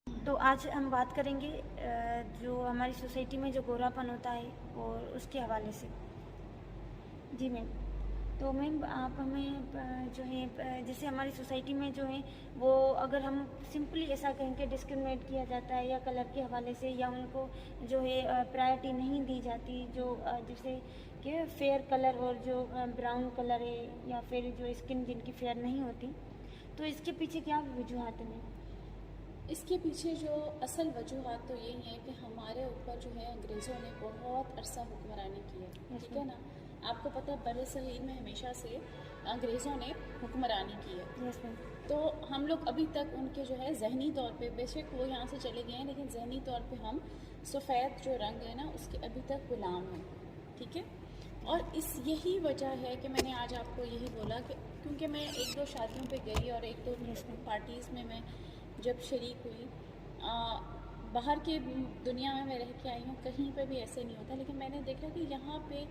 तो आज हम बात करेंगे जो हमारी सोसाइटी में जो गोरापन होता है और उसके हवाले से। जी मैम। तो मैम आप हमें जो है जैसे हमारी सोसाइटी में जो है वो अगर हम सिंपली ऐसा कहें कि डिस्क्रिमिनेट किया जाता है या कलर के हवाले से, या उनको जो है प्रायोरिटी नहीं दी जाती, जो जैसे कि फेयर कलर और जो ब्राउन कलर है या फिर जो स्किन जिनकी फेयर नहीं होती, तो इसके पीछे क्या वजूहत है मैम? इसके पीछे जो असल वजूहत तो यही है कि हमारे ऊपर जो है अंग्रेज़ों ने बहुत अरसा हुक्मरानी की है। यस ठीक है मैम। ना। आपको पता है बड़े सग़ीर में हमेशा से अंग्रेज़ों ने हुक्मरानी की है। Yes ma'am. तो हम लोग अभी तक उनके जो है ज़हनी तौर पे, बेशक वो यहाँ से चले गए हैं, लेकिन ज़हनी तौर पे हम सफ़ेद जो रंग है ना उसके अभी तक ग़ुलाम हैं। ठीक है। और इस यही वजह है कि मैंने आज आपको यही बोला कि क्योंकि मैं एक दो शादियों पे गई और एक दो यस मैम। पार्टीज़ में मैं जब शरीक हुई, बाहर के दुनिया में मैं रह के आई हूँ, कहीं पे भी ऐसे नहीं होता, लेकिन मैंने देखा कि यहाँ पे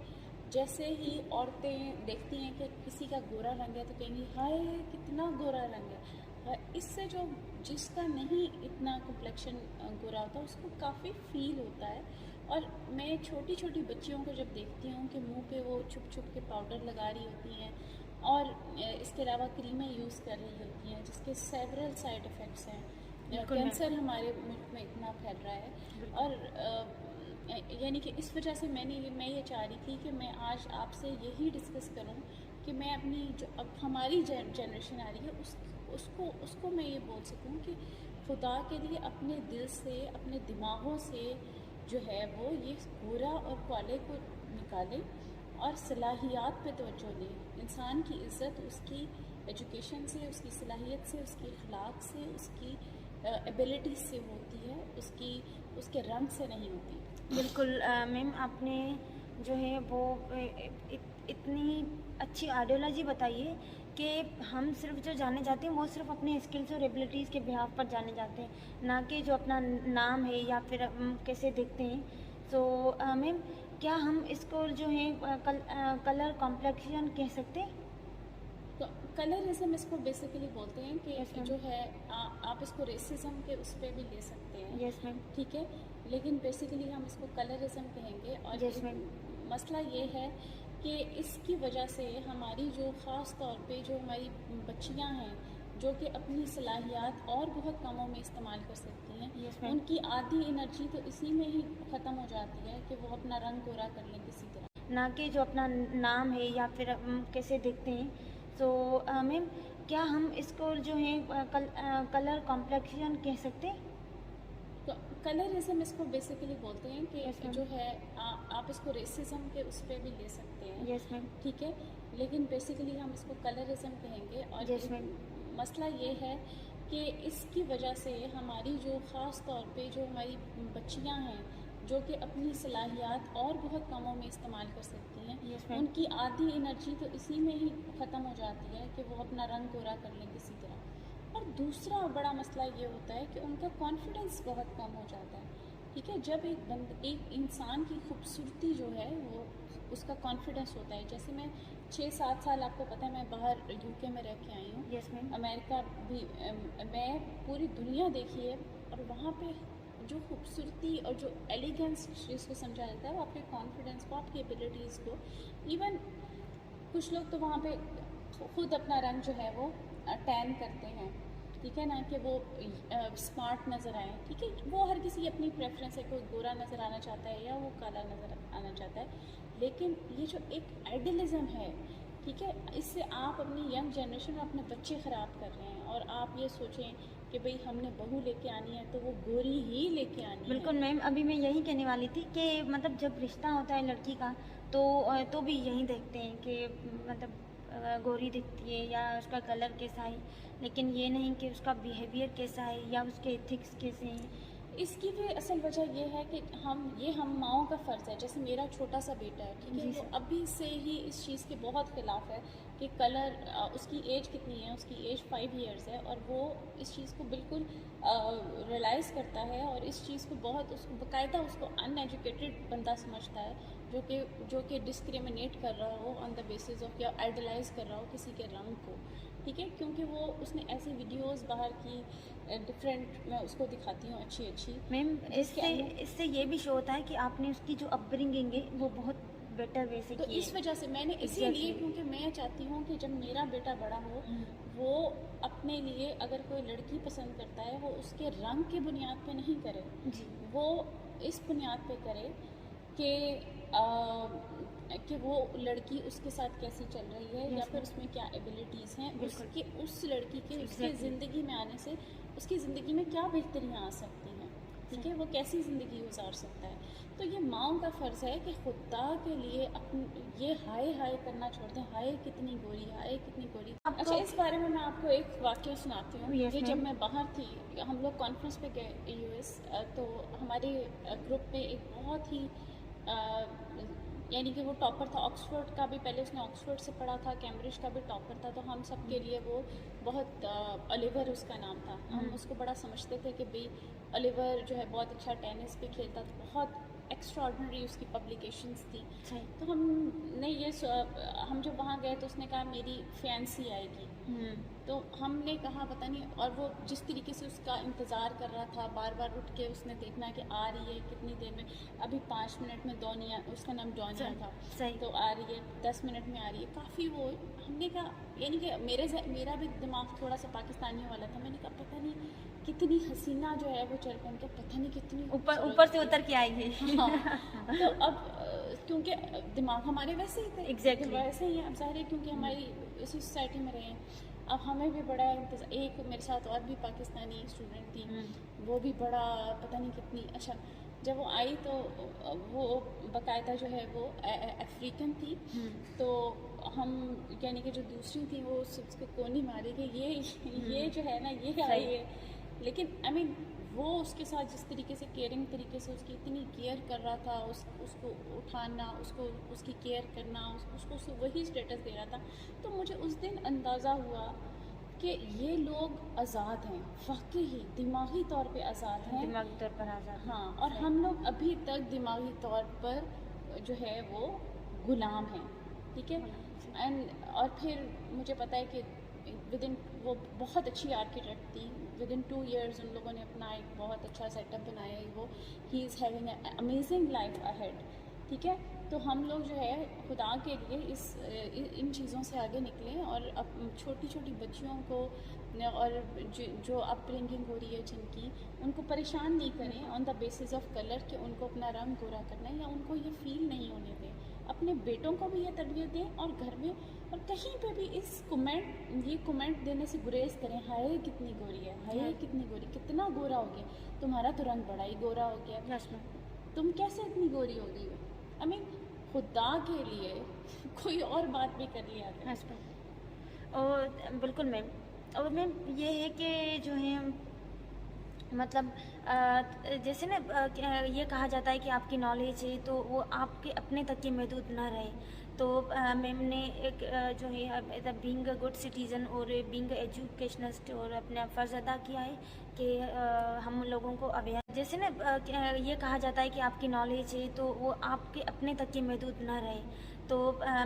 जैसे ही औरतें देखती हैं कि किसी का गोरा रंग है तो कहेंगी हाय कितना गोरा रंग है। इससे जो जिसका नहीं इतना कम्प्लेक्शन गोरा होता उसको काफ़ी फील होता है। और मैं छोटी छोटी बच्चियों को जब देखती हूँ कि मुंह पे वो छुप छुप के पाउडर लगा रही होती हैं और इसके अलावा क्रीमें यूज़ कर रही होती हैं जिसके सेवरल साइड इफ़ेक्ट्स हैं। बिल्कुल मैम। कैंसर हमारे मुल्क में इतना फैल रहा है। और यानी कि इस वजह से मैं ये चाह रही थी कि मैं आज आपसे यही डिस्कस करूं कि मैं अपनी जो अब हमारी जनरेशन आ रही है उसको मैं ये बोल सकूं कि खुदा के लिए अपने दिल से, अपने दिमागों से जो है वो ये गोरा और काले को निकालें और सलाहियात पे तवज्जो दें। इंसान की इज़्ज़त उसकी एजुकेशन से, उसकी सलाहियत से, उसकी अखलाक से, उसकी एबिलिटी से होती है, उसके रंग से नहीं होती। बिल्कुल मैम, आपने जो है वो इतनी अच्छी आइडियोलॉजी बताई है कि हम सिर्फ जो जाने जाते हैं वो सिर्फ अपने स्किल्स और एबिलिटीज़ के बिहाफ पर जाने जाते हैं, ना कि जो अपना नाम है या फिर हम कैसे दिखते हैं। सो मैम, क्या हम इसको जो है कलर कॉम्प्लेक्शन कह सकते हैं? तो कलरिज्म इसको बेसिकली बोलते हैं कि यस मैम। जो है आप इसको रेसिज्म के उस पर भी ले सकते हैं। Yes ma'am. ठीक है। लेकिन बेसिकली हम इसको कलरिज्म कहेंगे। और यस मैम। मसला ये है कि इसकी वजह से हमारी जो ख़ास तौर पे जो हमारी बच्चियां हैं जो कि अपनी सलाहियात और बहुत कामों में इस्तेमाल कर सकती हैं, यस मैम। उनकी आधी एनर्जी तो इसी में ही ख़त्म हो जाती है कि वो अपना रंग गोरा कर लें किसी तरह। ना कि जो अपना नाम है या फिर हम कैसे दिखते हैं। सो मैम, क्या हम इसको जो है कलर कॉम्प्लेक्शन कह सकते हैं? तो कलरिज्म इसको बेसिकली बोलते हैं यस कि मैम। जो है आप इसको रेसिज्म के उस पर भी ले सकते हैं। Yes ma'am. ठीक है। लेकिन बेसिकली हम इसको कलरिज्म कहेंगे। और यस मैम। मसला ये है कि इसकी वजह से हमारी जो ख़ास तौर पे जो हमारी बच्चियां हैं जो कि अपनी सलाहियात और बहुत कामों में इस्तेमाल कर सकती हैं, यस मैम। उनकी आधी एनर्जी तो इसी में ही ख़त्म हो जाती है कि वो अपना रंग गोरा कर लें किसी तरह। और दूसरा बड़ा मसला ये होता है कि उनका कॉन्फिडेंस बहुत कम हो जाता है। ठीक है। जब एक इंसान की खूबसूरती जो है वो उसका कॉन्फिडेंस होता है। जैसे मैं 6-7 साल, आपको पता है मैं बाहर यूके में रह के आई हूँ, यस मैम। अमेरिका भी, मैं पूरी दुनिया देखी है। और वहाँ पे जो खूबसूरती और जो एलिगेंस जिसको समझा जाता है वो आपके कॉन्फिडेंस को, आपकी एबिलिटीज़ को, इवन कुछ लोग तो वहाँ पे खुद अपना रंग जो है वो टैन करते हैं। ठीक है ना, कि वो स्मार्ट नज़र आए। ठीक है। वो हर किसी की अपनी प्रेफरेंस है, कोई गोरा नज़र आना चाहता है या वो काला नज़र आना चाहता है। लेकिन ये जो एक आइडियलिज़म है, ठीक है, इससे आप अपनी यंग जनरेशन और अपने बच्चे ख़राब कर रहे हैं। और आप ये सोचें कि भाई हमने बहू लेके आनी है तो वो गोरी ही लेके आनी है। बिल्कुल मैम, अभी मैं यही कहने वाली थी कि मतलब जब रिश्ता होता है लड़की का तो भी यही देखते हैं कि मतलब गोरी दिखती है या उसका कलर कैसा है, लेकिन ये नहीं कि उसका बिहेवियर कैसा है या उसके एथिक्स कैसे हैं। इसकी भी असल वजह ये है कि हम माओं का फ़र्ज़ है। जैसे मेरा छोटा सा बेटा है, ठीक है, जी वो सर। अभी से ही इस चीज़ के बहुत ख़िलाफ़ है कि कलर, उसकी एज कितनी है, उसकी एज 5 इयर्स है और वो इस चीज़ को बिल्कुल रियलाइज़ करता है और इस चीज़ को बहुत उसको बाकायदा उसको अनएजुकेटेड बंदा समझता है जो कि डिस्क्रिमिनेट कर रहा हो ऑन द बेसिस ऑफ या आइडलाइज़ कर रहा हो किसी के रंग को। ठीक है, क्योंकि वो उसने ऐसी वीडियोस बाहर की डिफरेंट, मैं उसको दिखाती हूँ अच्छी अच्छी। मैम जिसके इससे ये भी शो होता है कि आपने उसकी जो अपब्रिंगिंग है वो बहुत बेटर वे से तो की इस है। वजह से मैंने इसीलिए, Exactly. क्योंकि मैं चाहती हूँ कि जब मेरा बेटा बड़ा हो, वो अपने लिए अगर कोई लड़की पसंद करता है, वो उसके रंग की बुनियाद पे नहीं करे, जी वो इस बुनियाद पे करे कि कि वो लड़की उसके साथ कैसी चल रही है, Yes, या फिर ma'am. उसमें क्या एबिलिटीज़ हैं, बिल्कुल। उसके उस लड़की के उसके Exactly. ज़िंदगी में आने से उसकी ज़िंदगी में क्या बेहतरियाँ आ सकती हैं, ठीक है, वो कैसी ज़िंदगी गुजार सकता है। तो ये माँओं का फ़र्ज़ है कि खुदा के लिए अपने ये हाय हाय करना छोड़ दें, हाय कितनी गोरी, हाय कितनी गोरी। अच्छा, इस बारे में मैं आपको एक वाक़या सुनाती हूँ। Yes, ये ma'am. जब मैं बाहर थी, हम लोग कॉन्फ्रेंस पे गए यूएस, तो हमारे ग्रुप में एक बहुत ही यानी कि वो टॉपर था ऑक्सफोर्ड का भी, पहले उसने ऑक्सफोर्ड से पढ़ा था, कैम्ब्रिज का भी टॉपर था, तो हम सब के लिए वो बहुत ओलिवर उसका नाम था, हम उसको बड़ा समझते थे कि भाई ओलिवर जो है बहुत अच्छा टेनिस भी खेलता था, बहुत एक्स्ट्रा ऑर्डिनरी उसकी पब्लिकेशंस थी। सही। तो हमने हम जब वहाँ गए तो उसने कहा मेरी फैंसी आएगी, तो हमने कहा पता नहीं, और वो जिस तरीके से उसका इंतज़ार कर रहा था, बार बार उठ के उसने देखना कि आ रही है कितनी देर में, अभी 5 मिनट में डोनिया, उसका नाम डोनिया था, सही। तो आ रही है, 10 मिनट में आ रही है, काफ़ी वो। हमने कहा, यानी कि मेरा भी दिमाग थोड़ा सा पाकिस्तानी वाला था, मैंने कहा पता नहीं कितनी हसीना जो है वो चल पहन के, पता नहीं कितनी ऊपर से उतर के आएगी। हाँ, तो अब क्योंकि दिमाग हमारे वैसे ही थे, Exactly. वैसे ही हैं, अब ज़ाहिर है क्योंकि हमारी इसी सोसाइटी में रहे हैं, अब हमें भी बड़ा इंतज़ार। एक मेरे साथ और भी पाकिस्तानी स्टूडेंट थी, वो भी बड़ा पता नहीं कितनी, अच्छा जब वो आई तो वो बाकायदा जो है वो अफ्रीकन थी, तो हम यानी कि जो दूसरी थी वो उसको कोनी मारी कि ये जो है ना ये आई है, लेकिन आई मीन वो उसके साथ जिस तरीके से केयरिंग तरीके से उसकी इतनी केयर कर रहा था, उसको उठाना, उसकी केयर करना, उसको वही स्टेटस दे रहा था, तो मुझे उस दिन अंदाज़ा हुआ कि ये लोग आज़ाद हैं, वाकई दिमागी तौर पे आज़ाद हैं, दिमागी तौर पर आज़ाद। हाँ, और हम लोग अभी तक दिमागी तौर पर जो है वो गुलाम हैं, ठीक है। और फिर मुझे पता है कि विदिन, वो बहुत अच्छी आर्किटेक्ट थी, विदिन 2 years उन लोगों ने अपना एक बहुत अच्छा सेटअप बनाया है, वो he is having an amazing life ahead, ठीक है। तो हम लोग जो है खुदा के लिए इन चीज़ों से आगे निकलें, और अब छोटी छोटी बच्चियों को और जो अपब्रिंगिंग हो रही है जिनकी, उनको परेशान नहीं करें on the basis of colour कि उनको अपना रंग गोरा करना है, या उनको ये फील नहीं होने दें। अपने बेटों को भी ये तरबियत दें, और घर में और कहीं पे भी ये कमेंट देने से गुरेज करें, हाय कितनी गोरी है, हाय कितनी गोरी, कितना गोरा हो गया, तुम्हारा तो रंग बड़ा ही गोरा हो गया, यस मैम। तुम कैसे इतनी गोरी हो गई हो। आई मीन खुदा के लिए कोई और बात भी कर लिया करें। Yes ma'am. और बिल्कुल मैम, और मैम ये है कि जो है मतलब जैसे ना ये कहा जाता है कि आपकी नॉलेज है तो वो आपके अपने तक ही महदूद ना रहे, तो मैम ने एक जो है बीइंग अ गुड सिटीज़न और बीइंग एजुकेशनिस्ट और अपना फ़र्ज़ अदा किया है कि हम लोगों को अवेयर, जैसे ना ये कहा जाता है कि आपकी नॉलेज है तो वो आपके अपने तक ही महदूद ना रहे, तो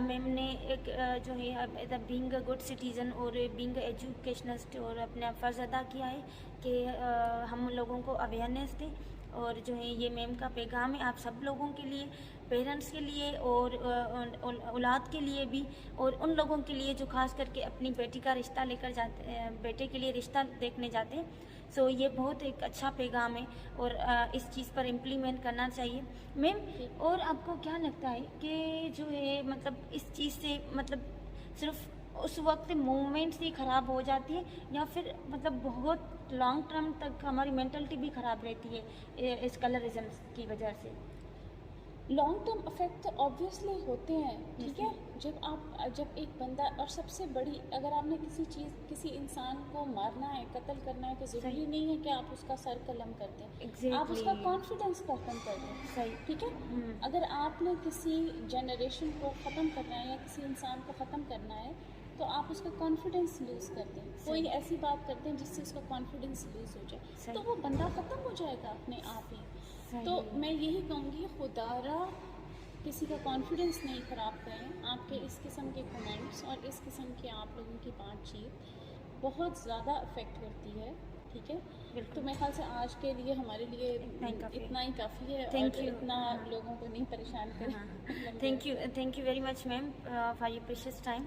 मैम ने एक जो है बीइंग अ गुड सिटीज़न और बीइंग एजुकेशनिस्ट और अपना फ़र्ज़ अदा किया है कि हम लोगों को अवेयरनेस दें, और जो है ये मैम का पैगाम है आप सब लोगों के लिए, पेरेंट्स के लिए और औलाद के लिए भी, और उन लोगों के लिए जो खास करके अपनी बेटी का रिश्ता लेकर जाते, बेटे के लिए रिश्ता देखने जाते हैं। सो ये बहुत एक अच्छा पैगाम है, और इस चीज़ पर इम्प्लीमेंट करना चाहिए मैम। और आपको क्या लगता है कि जो है मतलब इस चीज़ से मतलब सिर्फ उस वक्त मूवमेंट्स ही ख़राब हो जाती है, या फिर मतलब बहुत लॉन्ग टर्म तक हमारी मेंटलिटी भी ख़राब रहती है इस कलरिज्म की वजह से? लॉन्ग टर्म इफेक्ट तो ऑब्वियसली होते हैं, ठीक है। जब एक बंदा, और सबसे बड़ी, अगर आपने किसी इंसान को मारना है, कत्ल करना है, तो ज़रूरी नहीं है कि आप उसका सर कलम कर दें, आप उसका कॉन्फिडेंस ख़त्म कर दें, सही, ठीक है। अगर आपने किसी जनरेशन को ख़त्म करना है या किसी इंसान को ख़त्म करना है, तो आप उसका कॉन्फिडेंस लूज़ कर दें, कोई ऐसी बात करते हैं जिससे उसका कॉन्फिडेंस लूज़ हो जाए, तो वो बंदा ख़त्म हो जाएगा अपने आप ही। तो मैं यही कहूँगी, खुदारा किसी का कॉन्फिडेंस नहीं ख़राब करें। आपके इस किस्म के कमेंट्स और इस किस्म की आप लोगों की बातचीत बहुत ज़्यादा अफेक्ट करती है, ठीक है। तो मेरे ख्याल से आज के लिए हमारे लिए इतना ही काफ़ी है, Thank और you. इतना हाँ. लोगों को नहीं परेशान करें। Thank you very much ma'am for your precious time.